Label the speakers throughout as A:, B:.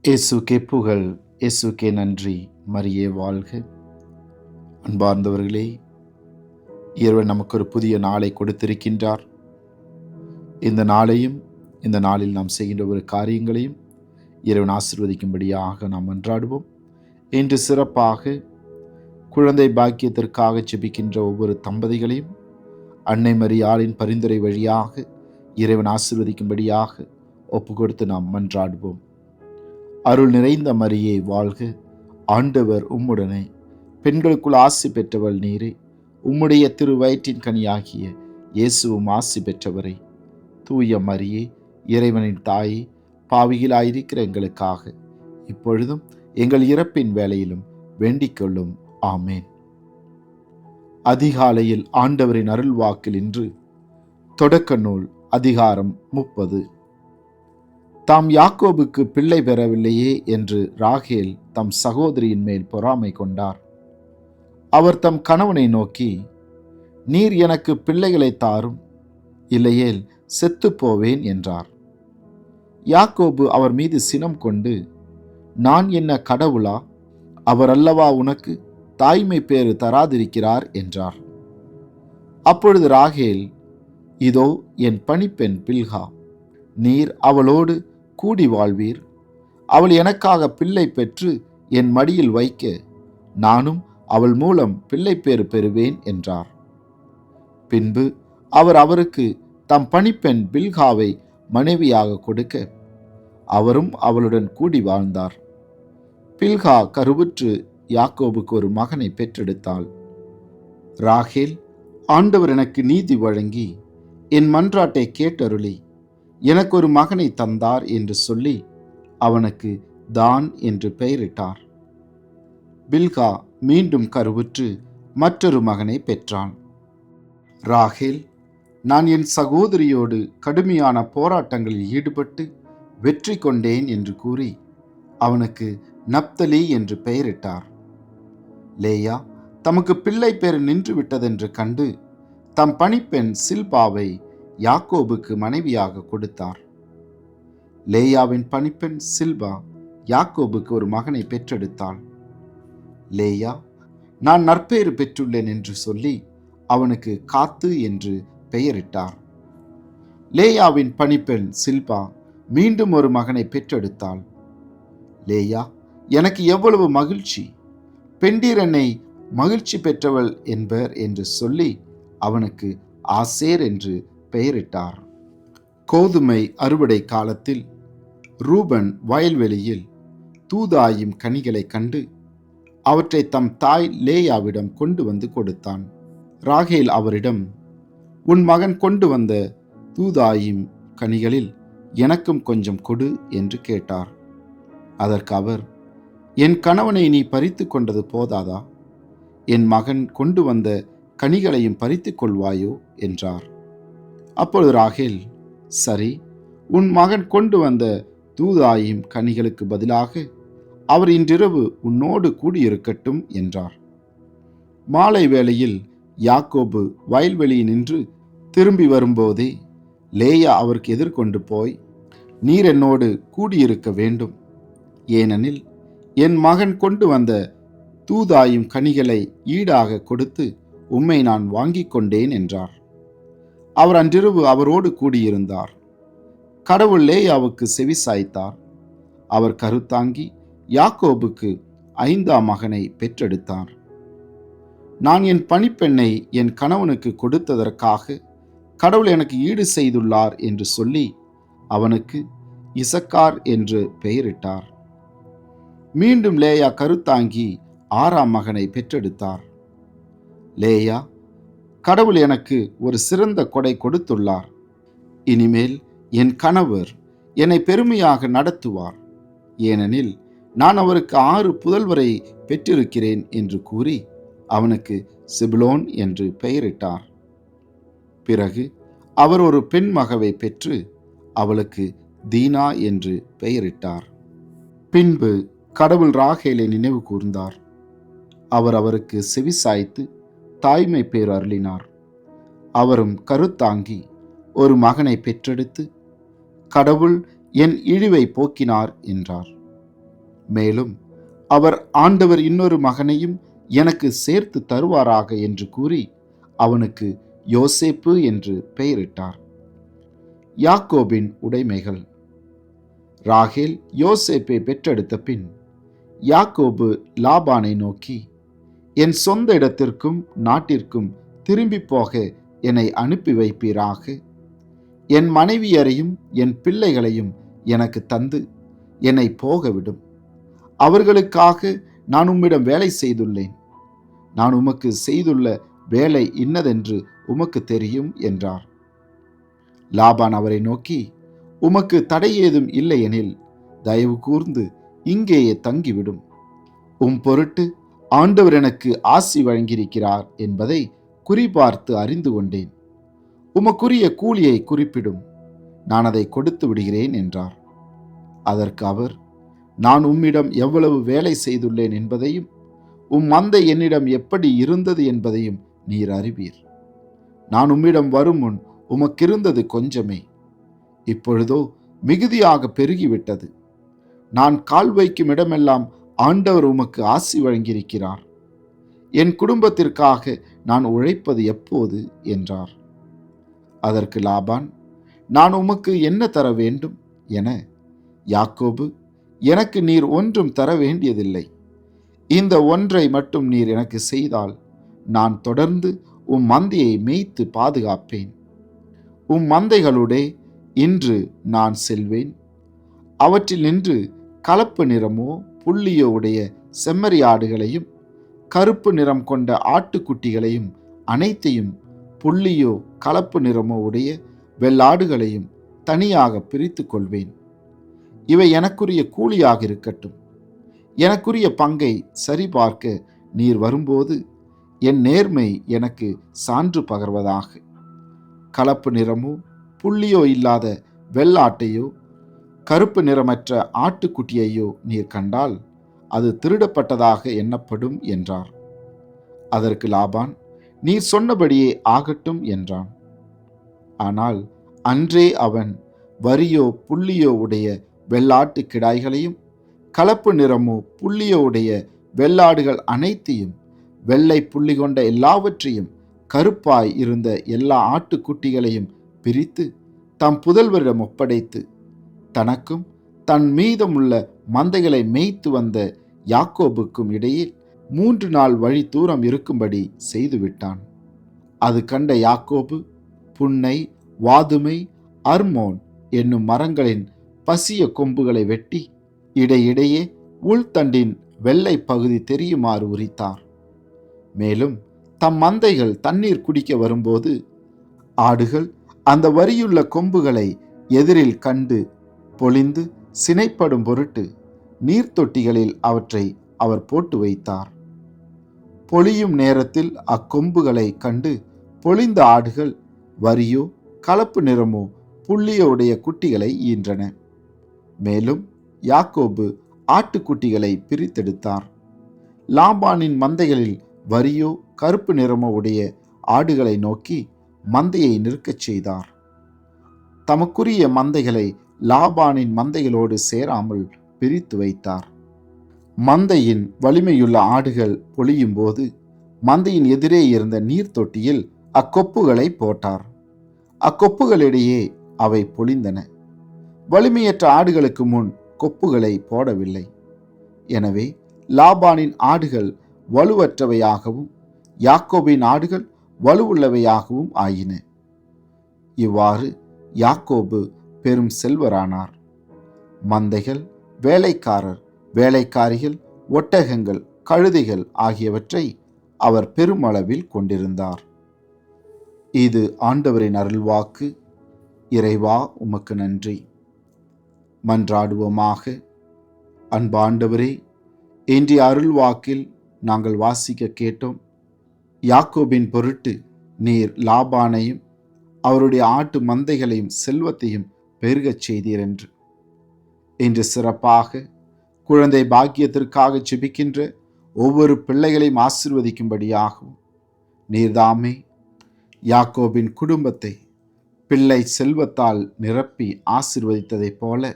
A: இயேசுக்கே புகழ், இயேசுக்கே நன்றி, மரியே வாழ்க. அன்பார்ந்தவர்களே, இறைவன் நமக்கு ஒரு புதிய நாளை கொடுத்திருக்கின்றார். இந்த நாளையும் இந்த நாளில் நாம் செய்கின்ற ஒரு காரியங்களையும் இறைவன் ஆசீர்வதிக்கும்படியாக நாம் மன்றாடுவோம். இன்று சிறப்பாக குழந்தை பாக்கியத்திற்காக ஜெபிக்கின்ற ஒவ்வொரு தம்பதிகளையும் அன்னை மரியாளின் பரிந்துரை வழியாக இறைவன் ஆசீர்வதிக்கும்படியாக ஒப்பு கொடுத்து நாம் மன்றாடுவோம். அருள் நிறைந்த மரியே வாழ்க, ஆண்டவர் உம்முடனே, பெண்களுக்குள் ஆசி பெற்றவள் நீரே, உம்முடைய திரு வயிற்றின் கனியாகிய இயேசுவும் ஆசி பெற்றவரே. தூய மரியே, இறைவனின் தாயே, பாவிகளாயிருக்கிற எங்களுக்காக இப்பொழுதும் எங்கள் இறப்பின் வேளையிலும் வேண்டிக் கொள்ளும். ஆமேன். அதிகாலையில் ஆண்டவரின் அருள்வாக்கில் இன்று தொடக்க நூல் அதிகாரம் 30. தாம் யாக்கோபுக்கு பிள்ளை பெறவில்லையே என்று ராகேல் தம் சகோதரியின் மேல் பொறாமை கொண்டார். அவர் தம் கணவனை நோக்கி, நீர் எனக்கு பிள்ளைகளை தாரும், இல்லையேல் செத்துப்போவேன் என்றார். யாக்கோபு அவர் மீது சினம் கொண்டு, நான் என்ன கடவுளா? அவர் அல்லவா உனக்கு தாய்மை பேறு தராதிருக்கிறார் என்றார். அப்பொழுது ராகேல், இதோ என் பணிப்பெண் பில்கா, நீர் அவளோடு கூடி வாழ்வீர், அவள் எனக்காக பிள்ளை பெற்று என் மடியில் வைக்க நானும் அவள் மூலம் பிள்ளை பேறு பெறுவேன் என்றார். பின்பு அவர் அவருக்கு தம் பணிப்பெண் பில்காவை மனைவியாக கொடுக்க அவரும் அவளுடன் கூடி வாழ்ந்தார். பில்கா கருவுற்று யாக்கோபுக்கு ஒரு மகனை பெற்றெடுத்தாள். ராகேல், ஆண்டவர் எனக்கு நீதி வழங்கி என் மன்றாட்டை கேட்டருளி எனக்கு ஒரு மகனை தந்தார் என்று சொல்லி அவனுக்கு தான் என்று பெயரிட்டார். பில்கா மீண்டும் கருவுற்று மற்றொரு மகனை பெற்றான். ராகேல், நான் என் சகோதரியோடு கடுமையான போராட்டங்களில் ஈடுபட்டு வெற்றி கொண்டேன் என்று கூறி அவனுக்கு நப்தலி என்று பெயரிட்டார். லேயா தமக்கு பிள்ளை பேறு நின்று விட்டதென்று கண்டு தம் பணிப்பெண் சில்பாவை யாக்கோபுக்கு மனைவியாக கொடுத்தார். லேயாவின் பணிப்பெண் சில்பா யாக்கோபுக்கு ஒரு மகனை பெற்றெடுத்தாள். லேயா, நான் நற்பேறு பெற்றுள்ளேன் என்று சொல்லி அவனுக்கு காத்து என்று பெயரிட்டார். லேயாவின் பணிப்பெண் சில்பா மீண்டும் ஒரு மகனை பெற்றெடுத்தாள். லேயா, எனக்கு எவ்வளவு மகிழ்ச்சி! பெண்டீர் என்னை மகிழ்ச்சி பெற்றவள் என்பர் என்று சொல்லி அவனுக்கு ஆசேர் என்று பெயரிட்டார். கோதுமை அறுவடை காலத்தில் ரூபன் வயல்வெளியில் தூதாயும் கனிகளை கண்டு அவற்றை தம் தாய் லேயாவிடம் கொண்டு வந்து கொடுத்தான். ராகேல் அவரிடம், உன் மகன் கொண்டு வந்த தூதாயும் கனிகளில் எனக்கும் கொஞ்சம் கொடு என்று கேட்டார். அதற்கு அவர், என் கணவனை நீ பறித்து கொண்டது போதாதா? என் மகன் கொண்டு வந்த கனிகளையும் பறித்து கொள்வாயோ என்றார். அப்பொழுது ராகேல், சரி, உன் மகன் கொண்டு வந்த தூதாயும் கனிகளுக்கு பதிலாக அவர் இன்றிரவு உன்னோடு கூடியிருக்கட்டும் என்றார். மாலை வேளையில் யாக்கோபு வயல்வெளியில் நின்று திரும்பி வரும்போதே லேயா அவருக்கு எதிர்கொண்டு போய், நீர் என்னோடு கூடியிருக்க வேண்டும், ஏனெனில் என் மகன் கொண்டு வந்த தூதாயும் கனிகளை ஈடாக கொடுத்து உம்மை நான் வாங்கிக் கொண்டேன் என்றார். அவர் அன்றிரவு அவரோடு கூடியிருந்தார். கடவுள் லேயாவுக்கு செவி சாய்த்தார். அவர் கருத்தாங்கி யாக்கோபுக்கு 5ஆம் மகனை பெற்றெடுத்தார். நான் என் பணிப்பெண்ணை என் கணவனுக்கு கொடுத்ததற்காக கடவுள் எனக்கு ஈடு செய்துள்ளார் என்று சொல்லி அவனுக்கு இசக்கார் என்று பெயரிட்டார். மீண்டும் லேயா கருத்தாங்கி 6ஆம் மகனை பெற்றெடுத்தார். லேயா, கடவுள் எனக்கு ஒரு சிறந்த கொடை கொடுத்துள்ளார். இனிமேல் என் கணவர் என்னை பெருமையாக நடத்துவார், ஏனெனில் நான் அவருக்கு 6 புதல்வரை பெற்றிருக்கிறேன் என்று கூறி அவனுக்கு செபுலோன் என்று பெயரிட்டார். பிறகு அவர் ஒரு பெண் மகவை பெற்று அவளுக்கு தீனா என்று பெயரிட்டார். பின்பு கடவுள் ராகேலை நினைவு கூர்ந்தார். அவர் அவருக்கு செவிசாய்த்து தாய்மை பேர் அருளினார். அவரும் கருத்தாங்கி ஒரு மகனை பெற்றெடுத்து கடவுள் என் இழிவை போக்கினார் என்றார். மேலும் அவர், ஆண்டவர் இன்னொரு மகனையும் எனக்கு சேர்த்து தருவாராக என்று கூறி அவனுக்கு யோசேப்பு என்று பெயரிட்டார். யாக்கோபின் உடைமைகள். ராகேல் யோசேப்பை பெற்றெடுத்த பின் யாக்கோபு லாபானை நோக்கி, என் சொந்த இடத்திற்கும் நாட்டிற்கும் திரும்பி போக என்னை அனுப்பி வைப்பீராக. என் மனைவியரையும் என் பிள்ளைகளையும் எனக்கு தந்து என்னை போகவிடும். அவர்களுக்காக நான் உம்மிடம் வேலை செய்துள்ளேன். நான் உமக்கு செய்துள்ள வேலை இன்னதென்று உமக்கு தெரியும் என்றார். லாபான் அவரை நோக்கி, உமக்கு தடை ஏதும் இல்லையெனில் தயவு கூர்ந்து இங்கேயே தங்கிவிடும். உம் பொருட்டு ஆண்டவர் எனக்கு ஆசி வழங்கியிருக்கிறார் என்பதை குறிபார்த்து அறிந்து கொண்டேன். உமக்குரிய கூலியை குறிப்பிடும், நான் அதை கொடுத்து விடுகிறேன் என்றார். அதற்கு அவர், நான் உம்மிடம் எவ்வளவு வேலை செய்துள்ளேன் என்பதையும் உம் மந்தை என்னிடம் எப்படி இருந்தது என்பதையும் நீர் அறிவீர். நான் உம்மிடம் வரும் முன் உமக்கிருந்தது கொஞ்சமே, இப்பொழுதோ மிகுதியாக பெருகிவிட்டது. நான் கால் வைக்கும் இடமெல்லாம் ஆண்டவர் உமக்கு ஆசி வழங்கியிருக்கிறார். என் குடும்பத்திற்காக நான் உழைப்பது எப்போது என்றார். அதற்கு லாபான், நான் உமக்கு என்ன தர வேண்டும் என. யாக்கோபு, எனக்கு நீர் ஒன்றும் தர வேண்டியதில்லை. இந்த ஒன்றை மட்டும் நீர் எனக்கு செய்தால் நான் தொடர்ந்து உம் மந்தையை மேய்த்து பாதுகாப்பேன். உம் மந்தைகளுடைய இன்று நான் செல்வேன். அவற்றில் நின்று கலப்பு நிறமோ புள்ளியோ உடைய செம்மறி ஆடுகளையும் கருப்பு நிறம் கொண்ட ஆட்டுக்குட்டிகளையும் அனைத்தையும் புள்ளியோ கலப்பு நிறமோ உடைய வெள்ளாடுகளையும் தனியாக பிரித்து கொள்வேன். இவை எனக்குரிய கூலியாக இருக்கட்டும். எனக்குரிய பங்கை சரிபார்க்க நீர் வரும்போது என் நேர்மை எனக்கு சான்று பகர்வதாக. கலப்பு நிறமோ புள்ளியோ இல்லாத வெள்ளாட்டையோ கருப்பு நிறமற்ற ஆட்டுக்குட்டியையோ நீர் கண்டால் அது திருடப்பட்டதாக எண்ணப்படும் என்றார். அதற்கு லாபான், நீர் சொன்னபடியே ஆகட்டும் என்றான். ஆனால் அன்றே அவன் வரியோ புள்ளியோ உடைய வெள்ளாட்டு கிடாய்களையும் கலப்பு நிறமோ புள்ளியோ உடைய வெள்ளாடுகள் அனைத்தையும் வெள்ளை புள்ளி கொண்ட எல்லாவற்றையும் கருப்பாய் இருந்த எல்லா ஆட்டுக்குட்டிகளையும் பிரித்து தம் புதல்வரிடம் ஒப்படைத்து தனக்கும் தன் மீதமுள்ள மந்தைகளை மேய்த்து வந்த யாக்கோபுக்கும் இடையில் 3 நாள் வழி தூரம் இருக்கும்படி செய்துவிட்டான். அது கண்ட யாக்கோபு புன்னை, வாதுமை, அர்மோன் என்னும் மரங்களின் பசிய கொம்புகளை வெட்டி இடையிடையே உள்தண்டின் வெள்ளை பகுதி தெரியுமாறு உரித்தார். மேலும் தம் மந்தைகள் தண்ணீர் குடிக்க வரும்போது ஆடுகள் அந்த வரியுள்ள கொம்புகளை எதிரில் கண்டு பொழிந்து சினைப்படும் பொருட்டு நீர்த்தொட்டிகளில் அவற்றை அவர் போட்டு வைத்தார். பொழியும் நேரத்தில் அக்கொம்புகளை கண்டு பொழிந்த ஆடுகள் வரியோ கலப்பு நிறமோ புள்ளியோ உடைய குட்டிகளை ஈன்றன. மேலும் யாக்கோபு ஆட்டுக்குட்டிகளை பிரித்தெடுத்தார். லாபானின் மந்தைகளில் வரியோ கருப்பு நிறமோ உடைய ஆடுகளை நோக்கி மந்தையை நிற்கச் செய்தார். தமக்குரிய மந்தைகளை லாபானின் மந்தைகளோடு சேராமல் பிரித்து வைத்தார். மந்தையின் வலிமையுள்ள ஆடுகள் பொழியும் போது மந்தையின் எதிரே இருந்த நீர்த்தொட்டியில் அக்கொப்புகளை போட்டார். அக்கொப்புகளிடையே அவை பொழிந்தன. வலிமையற்ற ஆடுகளுக்கு முன் கொப்புகளை போடவில்லை. எனவே லாபானின் ஆடுகள் வலுவற்றவையாகவும் யாக்கோபின் ஆடுகள் வலுவுள்ளவையாகவும் ஆயின. இவ்வாறு யாக்கோபு பெரும் செல்வரானார். மந்தைகள், வேலைக்காரர், வேலைக்காரிகள், ஒட்டகங்கள், கழுதைகள் ஆகியவற்றை அவர் பெருமளவில் கொண்டிருந்தார். இது ஆண்டவரின் அருள்வாக்கு. இறைவா, உமக்கு நன்றி. மன்றாடுவோமாக. அன்பு ஆண்டவரே, இன்றைய அருள்வாக்கில் நாங்கள் வாசிக்க கேட்டோம், யாக்கோபின் பொருட்டு நீர் லாபானையும் அவருடைய ஆட்டு மந்தைகளையும் செல்வத்தையும் பெருகச் செய்தீர் என்று. இன்று சிறப்பாக குழந்தை பாக்கியத்திற்காக ஜெபிக்கின்ற ஒவ்வொரு பிள்ளைகளையும் ஆசீர்வதிக்கும்படியாகவும் நீர்தாமே யாக்கோபின் குடும்பத்தை பிள்ளை செல்வத்தால் நிரப்பி ஆசீர்வதித்ததைப் போல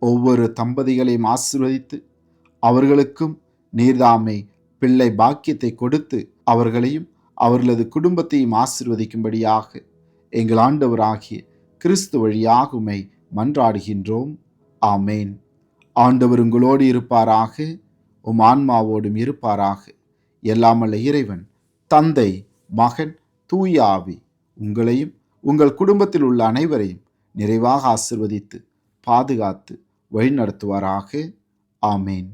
A: ஒவ்வொரு தம்பதிகளையும் ஆசீர்வதித்து அவர்களுக்கும் நீர்தாமே பிள்ளை பாக்கியத்தை கொடுத்து அவர்களையும் அவர்களது குடும்பத்தையும் ஆசீர்வதிக்கும்படியாக எங்கள் ஆண்டவராகிய கிறிஸ்து வழியாக உம்மை மன்றாடுகின்றோம். ஆமேன். ஆண்டவர் உங்களோடு இருப்பாராக, உம் ஆன்மாவோடும் இருப்பாராக. எல்லாமல்ல இறைவன் தந்தை, மகன், தூய ஆவி உங்களையும் உங்கள் குடும்பத்தில் உள்ள அனைவரையும் நிறைவாக ஆசீர்வதித்து பாதுகாத்து வழிநடத்துவாராக. ஆமேன்.